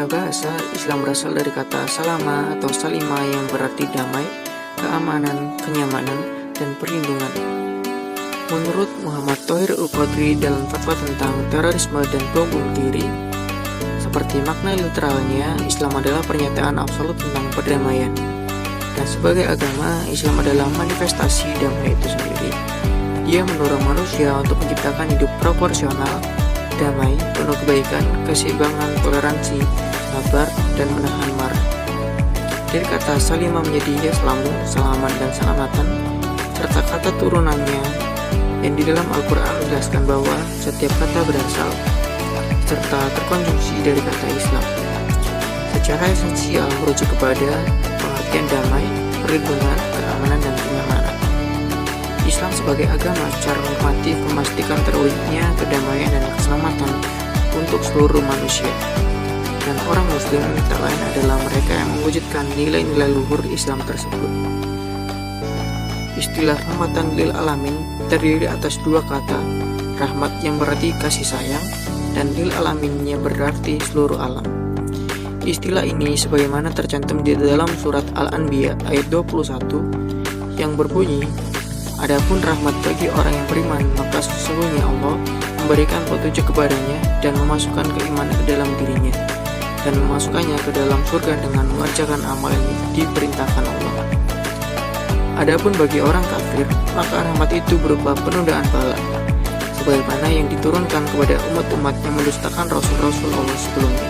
Secara bahasa, Islam berasal dari kata salama atau salima yang berarti damai, keamanan, kenyamanan, dan perlindungan. Menurut Muhammad Thohir Al-Qadri dalam fatwa tentang terorisme dan bom bunuh diri, seperti makna literalnya, Islam adalah pernyataan absolut tentang perdamaian. Dan sebagai agama, Islam adalah manifestasi damai itu sendiri. Dia mendorong manusia untuk menciptakan hidup proporsional, damai, penuh kebaikan, keseimbangan, toleransi, sabar, dan menahan marah. Dari kata salimah menjadi selamu, selamat, dan selamatan, serta kata turunannya yang di dalam Al-Quran menjelaskan bahwa setiap kata berasal serta terkonjungsi dari kata Islam. Secara esensial merujuk kepada pengertian damai, perlindungan, keamanan, dan kenyamanan. Islam sebagai agama secara normatif memastikan terwujudnya kedamaian dan keselamatan untuk seluruh manusia. Dan orang muslim tak lain adalah mereka yang mewujudkan nilai-nilai luhur Islam tersebut. Istilah rahmatan lil alamin terdiri atas dua kata, rahmat yang berarti kasih sayang, dan lil alamin yang berarti seluruh alam. Istilah ini sebagaimana tercantum di dalam surat Al-Anbiya ayat 21 yang berbunyi, "Adapun rahmat bagi orang yang beriman, maka sesungguhnya Allah memberikan petunjuk kepadanya dan memasukkan keimanan ke dalam dirinya, dan memasukkannya ke dalam surga dengan mengerjakan amal yang diperintahkan Allah. Adapun bagi orang kafir, maka rahmat itu berupa penundaan bala, sebagaimana yang diturunkan kepada umat-umat yang mendustakan Rasul-Rasul Allah sebelumnya."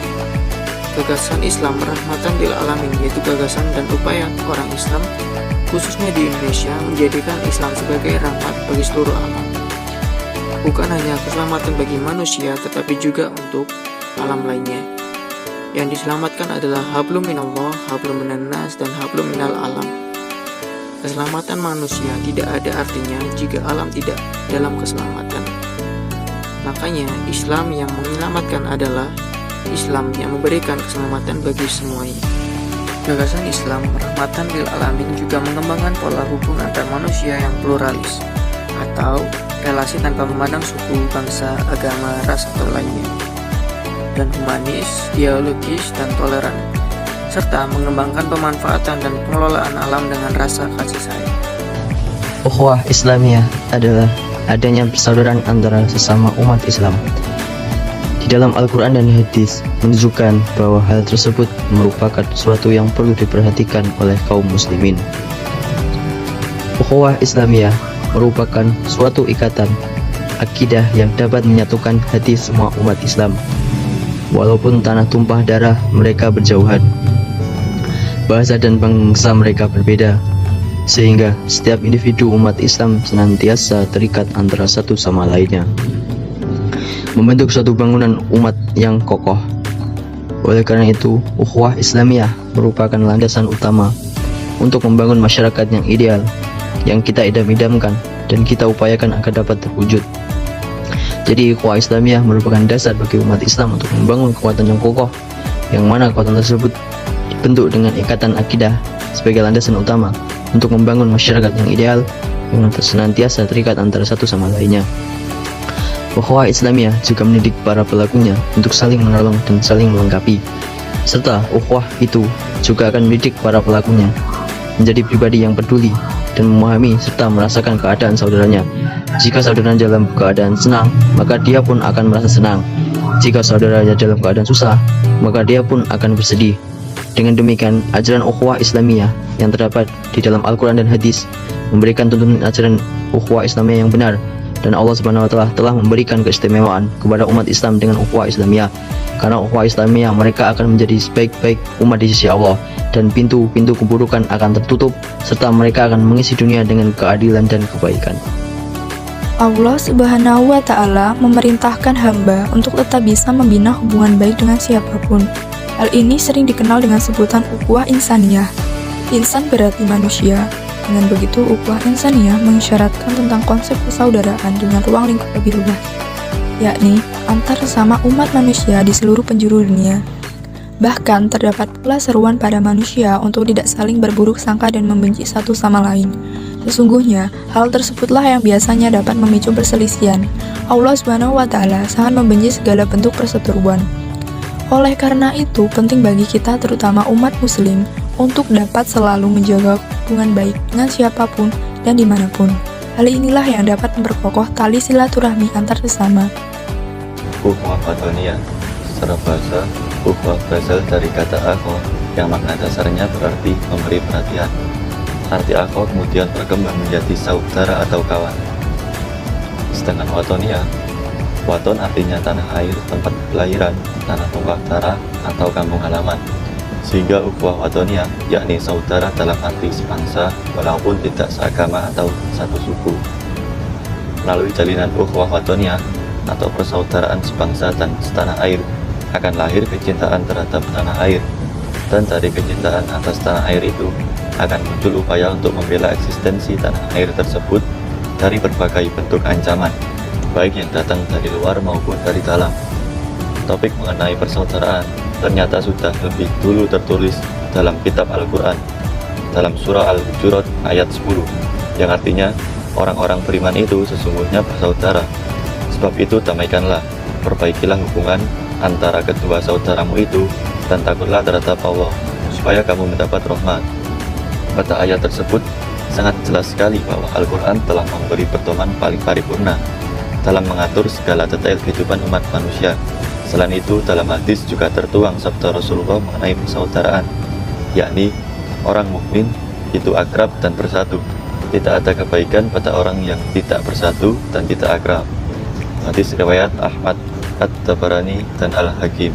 Gagasan Islam rahmatan lil alamin yaitu gagasan dan upaya orang Islam, khususnya di Indonesia, menjadikan Islam sebagai rahmat bagi seluruh alam. Bukan hanya keselamatan bagi manusia, tetapi juga untuk alam lainnya. Yang diselamatkan adalah hablum minallah, hablum minan nas, dan hablum minal alam. Keselamatan manusia tidak ada artinya jika alam tidak dalam keselamatan. Makanya Islam yang menyelamatkan adalah Islam yang memberikan keselamatan bagi semuanya. Gagasan Islam rahmatan lil alamin juga mengembangkan pola hubungan antar manusia yang pluralis atau relasi tanpa memandang suku, bangsa, agama, ras, atau lainnya, dan humanis, dialogis, dan toleran, serta mengembangkan pemanfaatan dan pengelolaan alam dengan rasa kasih sayang. Ukhuwah Islamiyah adalah adanya persaudaraan antara sesama umat Islam. Di dalam Al-Quran dan hadis menunjukkan bahwa hal tersebut merupakan sesuatu yang perlu diperhatikan oleh kaum muslimin. Ukhuwah Islamiyah merupakan suatu ikatan akidah yang dapat menyatukan hati semua umat Islam. Walaupun tanah tumpah darah mereka berjauhan, bahasa dan bangsa mereka berbeda, sehingga setiap individu umat Islam senantiasa terikat antara satu sama lainnya, membentuk suatu bangunan umat yang kokoh. Oleh karena itu, ukhuwah Islamiyah merupakan landasan utama untuk membangun masyarakat yang ideal, yang kita idam-idamkan dan kita upayakan agar dapat terwujud. Jadi ukhuwah Islamiyah merupakan dasar bagi umat Islam untuk membangun kekuatan yang kokoh, yang mana kekuatan tersebut dibentuk dengan ikatan akidah sebagai landasan utama untuk membangun masyarakat yang ideal, yang senantiasa terikat antara satu sama lainnya. Ukhuwah Islamiyah juga mendidik para pelakunya untuk saling menolong dan saling melengkapi, serta ukhuwah itu juga akan mendidik para pelakunya menjadi pribadi yang peduli dan memahami serta merasakan keadaan saudaranya. Jika saudaranya dalam keadaan senang, maka dia pun akan merasa senang. Jika saudaranya dalam keadaan susah, maka dia pun akan bersedih. Dengan demikian, ajaran ukhuwah Islamiyah yang terdapat di dalam Al-Quran dan hadis memberikan tuntunan ajaran ukhuwah Islamiyah yang benar. Dan Allah Subhanahu wa Ta'ala telah memberikan keistimewaan kepada umat Islam dengan ukhuwah Islamiyah. Karena ukhuwah Islamiyah mereka akan menjadi sebaik-baik umat di sisi Allah, dan pintu-pintu keburukan akan tertutup, serta mereka akan mengisi dunia dengan keadilan dan kebaikan. Allah Subhanahu wa Ta'ala memerintahkan hamba untuk tetap bisa membina hubungan baik dengan siapapun. Hal ini sering dikenal dengan sebutan ukhuwah insaniyah. Insan berarti manusia. Dengan begitu, ukhuwah insaniyah mengisyaratkan tentang konsep persaudaraan dengan ruang lingkup lebih luas, yakni antar sesama umat manusia di seluruh penjuru dunia. Bahkan terdapat pula seruan pada manusia untuk tidak saling berburuk sangka dan membenci satu sama lain. Sesungguhnya, hal tersebutlah yang biasanya dapat memicu perselisihan. Allah Subhanahu wa Ta'ala sangat membenci segala bentuk perseteruan. Oleh karena itu, penting bagi kita terutama umat muslim untuk dapat selalu menjaga hubungan baik dengan siapapun dan dimanapun. Hal inilah yang dapat memperkokoh tali silaturahmi antar sesama. Ukhuwah Watoniyah. Secara bahasa, ukhuwah berasal dari kata akho yang makna dasarnya berarti memberi perhatian. Arti akho kemudian berkembang menjadi saudara atau kawan. Sedangkan Watoniyah, waton artinya tanah air, tempat kelahiran, tanah tumpah darah, atau kampung halaman. Sehingga ukhuwah Watoniyah yakni saudara dalam arti sebangsa walaupun tidak seagama atau satu suku. Melalui jalinan ukhuwah Watoniyah atau persaudaraan sebangsa dan setanah air akan lahir kecintaan terhadap tanah air, dan dari kecintaan atas tanah air itu akan muncul upaya untuk membela eksistensi tanah air tersebut dari berbagai bentuk ancaman, baik yang datang dari luar maupun dari dalam. Topik mengenai persaudaraan ternyata sudah lebih dulu tertulis dalam kitab Al-Quran, dalam surah Al-Hujurat ayat 10, yang artinya orang-orang beriman itu sesungguhnya bersaudara. Sebab itu damaikanlah, perbaikilah hubungan antara kedua saudaramu itu, dan takutlah terhadap Allah, supaya kamu mendapat rahmat. Pada ayat tersebut sangat jelas sekali bahwa Al-Quran telah memberi pedoman paling paripurna dalam mengatur segala detail kehidupan umat manusia. Selain itu, dalam hadis juga tertuang sabda Rasulullah mengenai persaudaraan, yakni orang mukmin itu akrab dan bersatu. Tidak ada kebaikan pada orang yang tidak bersatu dan tidak akrab. Hadis riwayat Ahmad, At-Tabarani, dan Al-Hakim.